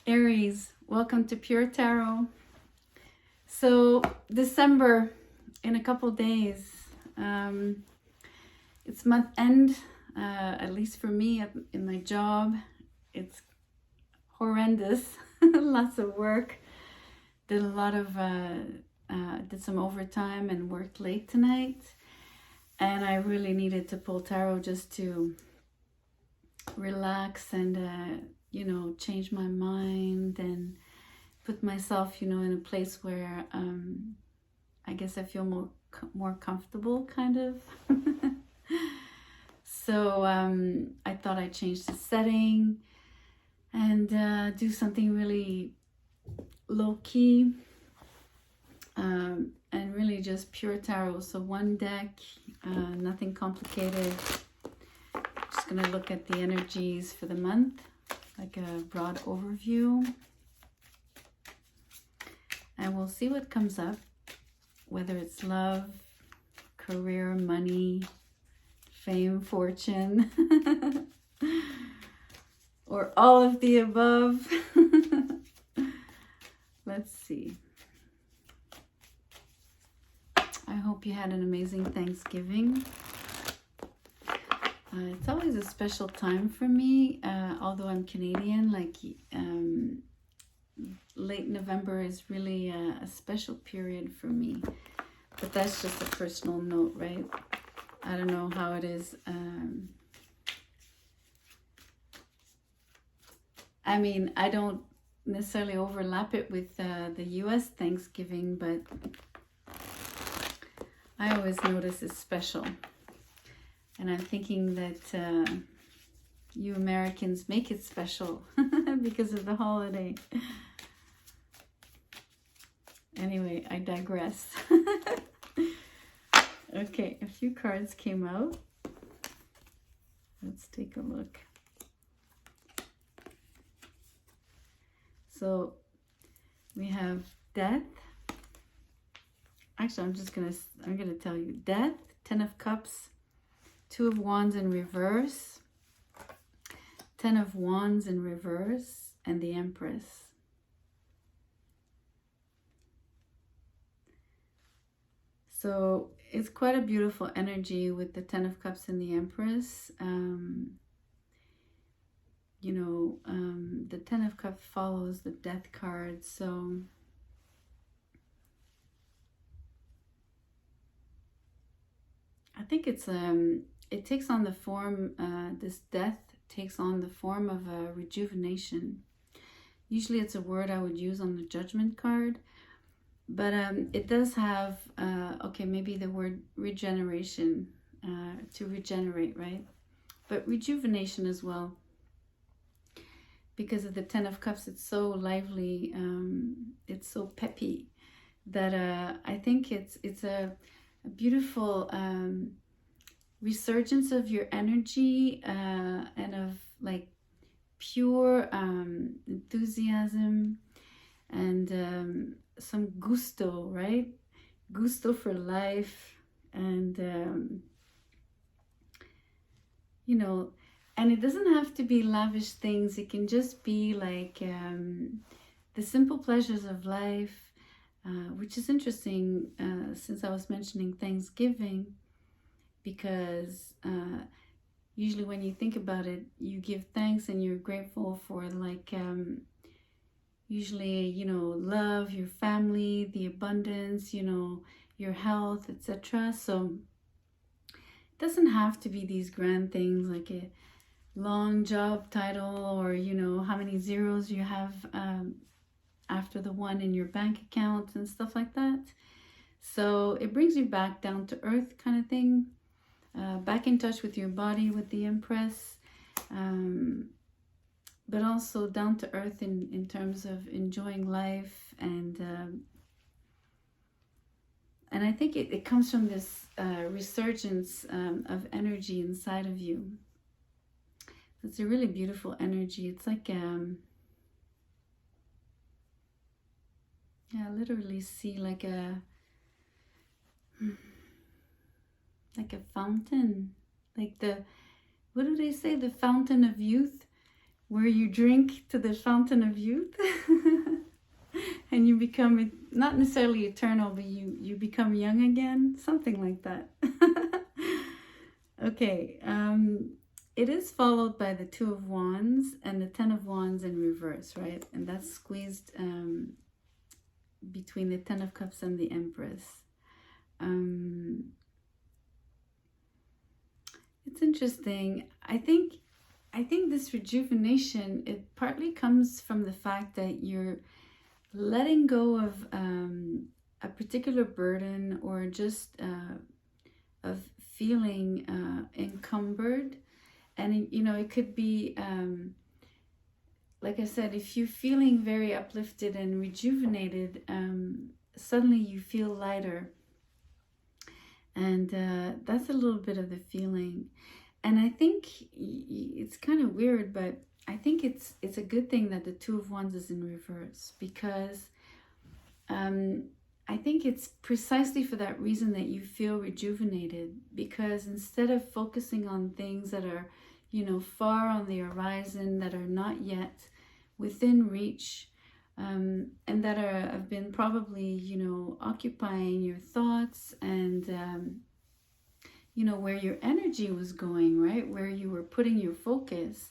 Aries, welcome to Pure Tarot. So December, in a couple days, it's month end, at least for me in my job. It's horrendous, lots of work. Did a lot of, did some overtime and worked late tonight. And I really needed to pull tarot just to relax and, change my mind and put myself, in a place where I guess I feel more comfortable, kind of. So I thought I'd change the setting and do something really low-key and really just pure tarot. So one deck, nothing complicated. Just gonna look at the energies for the month, like a broad overview. And we'll see what comes up, whether it's love, career, money, fame, fortune, or all of the above. Let's see. I hope you had an amazing Thanksgiving. It's always a special time for me, although I'm Canadian, like late November is really a special period for me. But that's just a personal note, right? I don't know how it is. I mean, I don't necessarily overlap it with the US Thanksgiving, but I always notice it's special. And I'm thinking that you Americans make it special because of the holiday. Anyway, I digress. Okay, a few cards came out. Let's take a look. So we have death. Actually, I'm gonna tell you death, 10 of Cups, 2 of Wands in reverse, 10 of Wands in reverse, and the Empress. So it's quite a beautiful energy with the 10 of Cups and the Empress. The 10 of Cups follows the Death card, so I think it takes on the form, this death takes on the form of a rejuvenation. Usually it's a word I would use on the Judgment card, but it does have, maybe the word regeneration, to regenerate, right? But rejuvenation as well. Because of the 10 of Cups, it's so lively, it's so peppy, that I think it's a beautiful resurgence of your energy and of like pure enthusiasm and some gusto, right? Gusto for life, and and it doesn't have to be lavish things. It can just be like the simple pleasures of life, which is interesting since I was mentioning Thanksgiving, because usually when you think about it, you give thanks and you're grateful for like usually, love, your family, the abundance, your health, etc. So it doesn't have to be these grand things like a long job title or, how many zeros you have after the one in your bank account and stuff like that. So it brings you back down to earth kind of thing, back in touch with your body with the Empress, but also down to earth in terms of enjoying life, and I think it comes from this resurgence of energy inside of you. It's a really beautiful energy. It's like I literally see like a fountain, like what do they say, the fountain of youth, where you drink to the fountain of youth and you become not necessarily eternal, but you become young again, something like that. Okay, it is followed by the Two of Wands and the Ten of Wands in reverse, right? And that's squeezed between the Ten of Cups and the Empress. It's interesting. I think this rejuvenation, it partly comes from the fact that you're letting go of a particular burden, or just of feeling encumbered. And you know, it could be like I said, if you're feeling very uplifted and rejuvenated, suddenly you feel lighter. And that's a little bit of the feeling. And I think it's kind of weird, but I think it's a good thing that the Two of Wands is in reverse, because I think it's precisely for that reason that you feel rejuvenated, because instead of focusing on things that are, you know, far on the horizon, that are not yet within reach, and that have been probably, you know, occupying your thoughts, and you know, where your energy was going, right? Where you were putting your focus.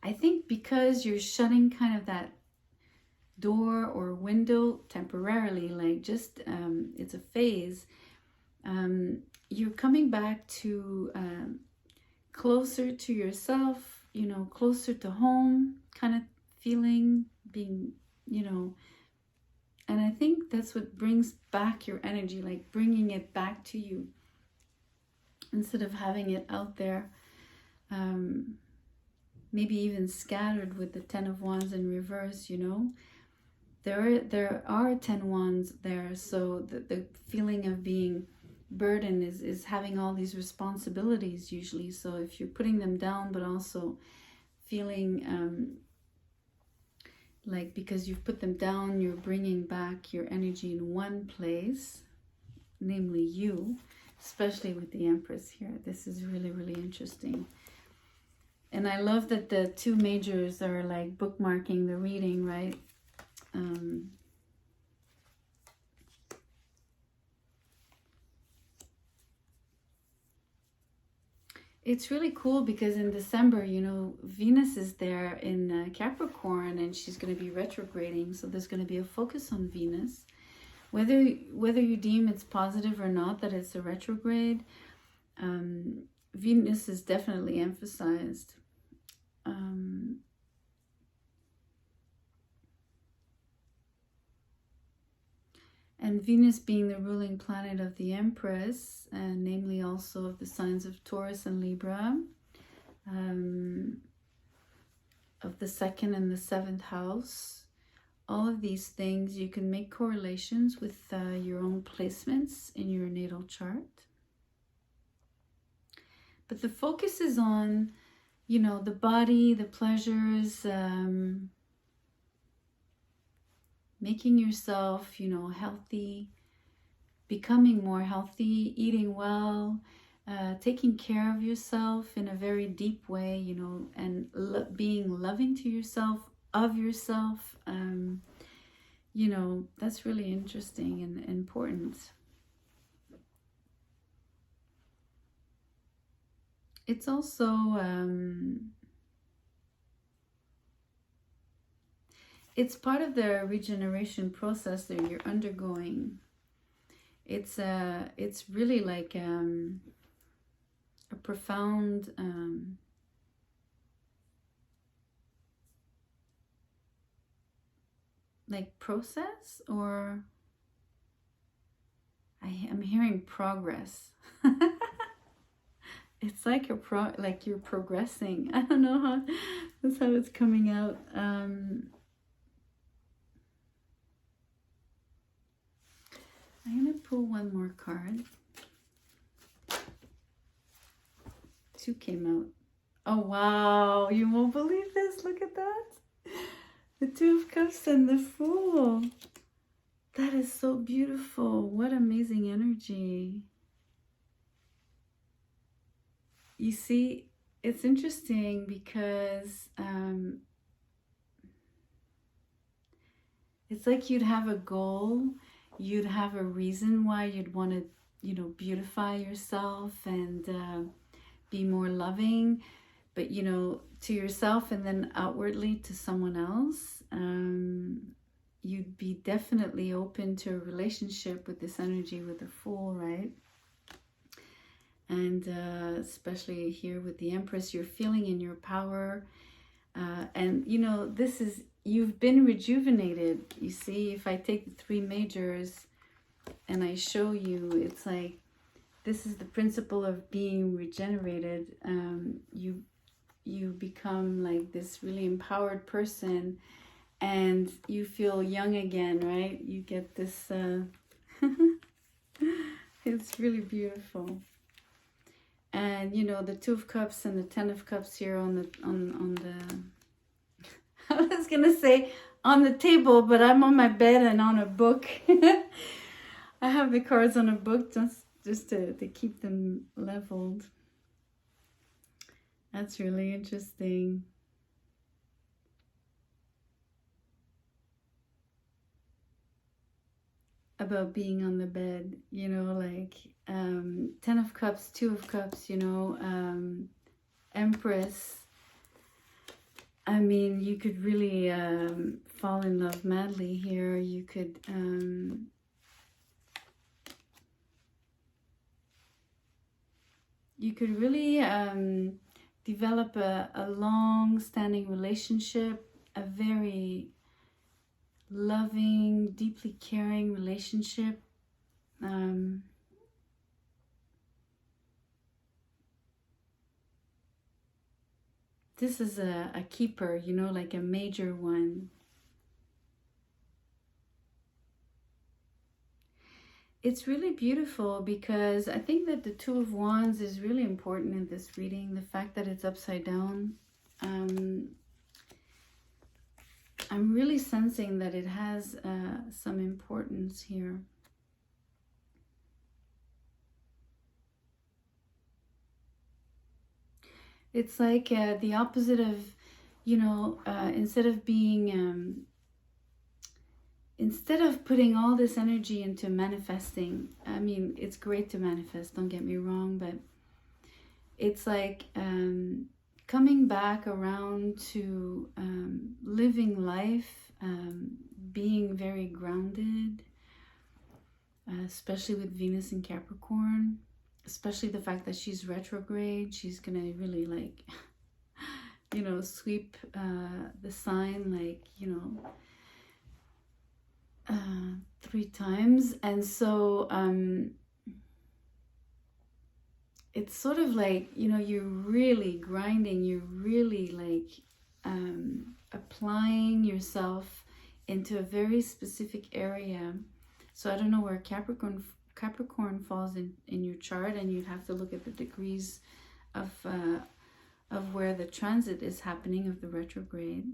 I think because you're shutting kind of that door or window temporarily, like just it's a phase, you're coming back to closer to yourself, you know, closer to home kind of feeling, being, you know. And I think that's what brings back your energy, like bringing it back to you, instead of having it out there, maybe even scattered with the Ten of Wands in reverse, you know. There are 10 wands there, so the feeling of being burdened is having all these responsibilities usually. So if you're putting them down, but also feeling like because you've put them down, you're bringing back your energy in one place, namely you, especially with the Empress here. This is really, really interesting. And I love that the two majors are like bookmarking the reading, right? It's really cool because in December, you know, Venus is there in Capricorn, and she's going to be retrograding. So there's going to be a focus on Venus. Whether you deem it's positive or not that it's a retrograde, Venus is definitely emphasized. And Venus being the ruling planet of the Empress, and namely also of the signs of Taurus and Libra, of the 2nd and the 7th house, all of these things, you can make correlations with your own placements in your natal chart. But the focus is on, you know, the body, the pleasures, making yourself, you know, healthy, becoming more healthy, eating well, taking care of yourself in a very deep way, you know, and being loving to yourself, of yourself. You know, that's really interesting and important. It's also it's part of the regeneration process that you're undergoing. It's really like a profound like process, or I'm hearing progress. It's like like you're progressing. I don't know how that's how it's coming out. I'm gonna pull one more card. 2 came out. Oh wow, you won't believe this. Look at that. The 2 of Cups and the Fool. That is so beautiful. What amazing energy. You see, it's interesting because It's like you'd have a goal, you'd have a reason why you'd want to, you know, beautify yourself and be more loving, but, you know, to yourself and then outwardly to someone else. You'd be definitely open to a relationship with this energy with the Fool, right? And especially here with the Empress, you're feeling in your power. And, you know, this is, you've been rejuvenated. You see, if I take the three majors and I show you, it's like, this is the principle of being regenerated. You become like this really empowered person and you feel young again, right? You get this, it's really beautiful. And, you know, the Two of Cups and the Ten of Cups here on the, on the, I was going to say on the table, but I'm on my bed and on a book. I have the cards on a book just to keep them leveled. That's really interesting. About being on the bed, you know, like Ten of Cups, Two of Cups, you know, Empress. I mean, you could really fall in love madly here. You could really develop a long-standing relationship, a very loving, deeply caring relationship. This is a keeper, you know, like a major one. It's really beautiful because I think that the Two of Wands is really important in this reading. The fact that it's upside down. I'm really sensing that it has some importance here. It's like the opposite of, you know, instead of being, instead of putting all this energy into manifesting, I mean, it's great to manifest, don't get me wrong, but it's like coming back around to living life, being very grounded, especially with Venus in Capricorn, especially the fact that she's retrograde. She's gonna really like, you know, sweep the sign like, you know, 3 times. And so it's sort of like, you know, you're really grinding, you're really like applying yourself into a very specific area. So I don't know where Capricorn falls in your chart, and you'd have to look at the degrees of where the transit is happening of the retrograde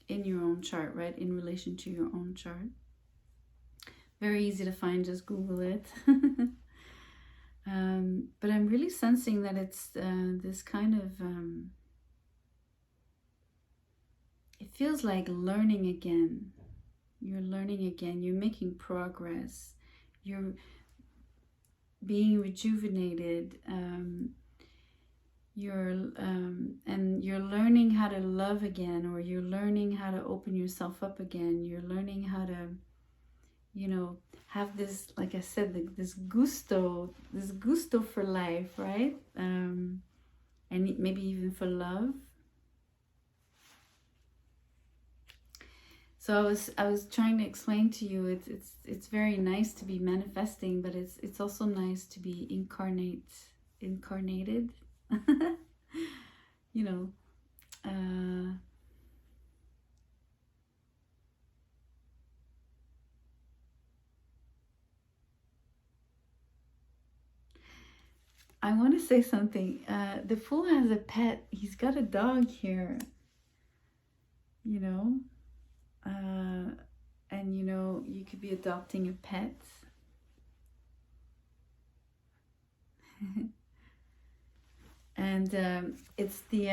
in your own chart, right? In relation to your own chart. Very easy to find, just Google it. But I'm really sensing that it's this kind of, it feels like learning again. You're learning again, you're making progress, you're being rejuvenated, and you're learning how to love again, or you're learning how to open yourself up again. You're learning how to, you know, have this, like I said, this gusto for life, right? And maybe even for love. So I was trying to explain to you, it's very nice to be manifesting, but it's also nice to be incarnated. You know, I want to say something. The Fool has a pet. He's got a dog here, you know. And, you know, you could be adopting a pet. And it's the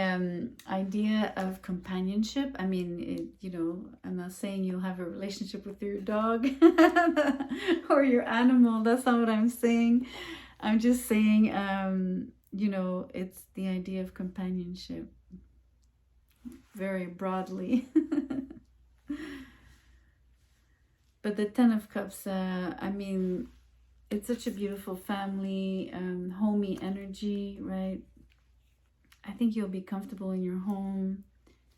idea of companionship. I mean, you know, I'm not saying you'll have a relationship with your dog or your animal. That's not what I'm saying. I'm just saying, you know, it's the idea of companionship very broadly. But the Ten of Cups, I mean, it's such a beautiful family, homey energy, right? I think you'll be comfortable in your home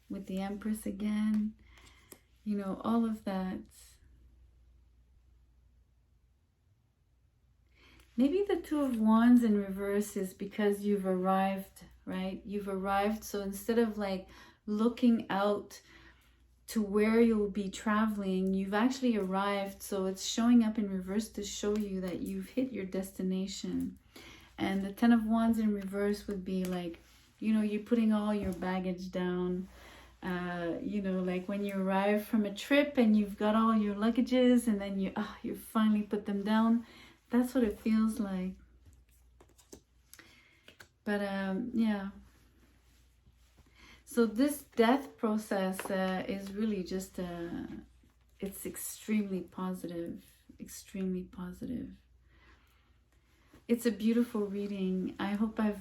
with the Empress again. You know, all of that. Maybe the Two of Wands in reverse is because you've arrived, right? You've arrived. So instead of like looking out to where you'll be traveling, you've actually arrived. So it's showing up in reverse to show you that you've hit your destination. And the Ten of Wands in reverse would be like, you know, you're putting all your baggage down. You know, like when you arrive from a trip and you've got all your luggages and then you finally put them down. That's what it feels like. But yeah. So this death process is really just, it's extremely positive, extremely positive. It's a beautiful reading. I hope I've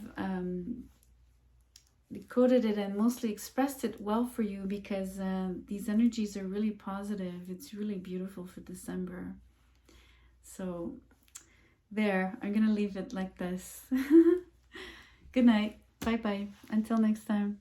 decoded it and mostly expressed it well for you, because these energies are really positive. It's really beautiful for December. So there, I'm going to leave it like this. Good night. Bye-bye. Until next time.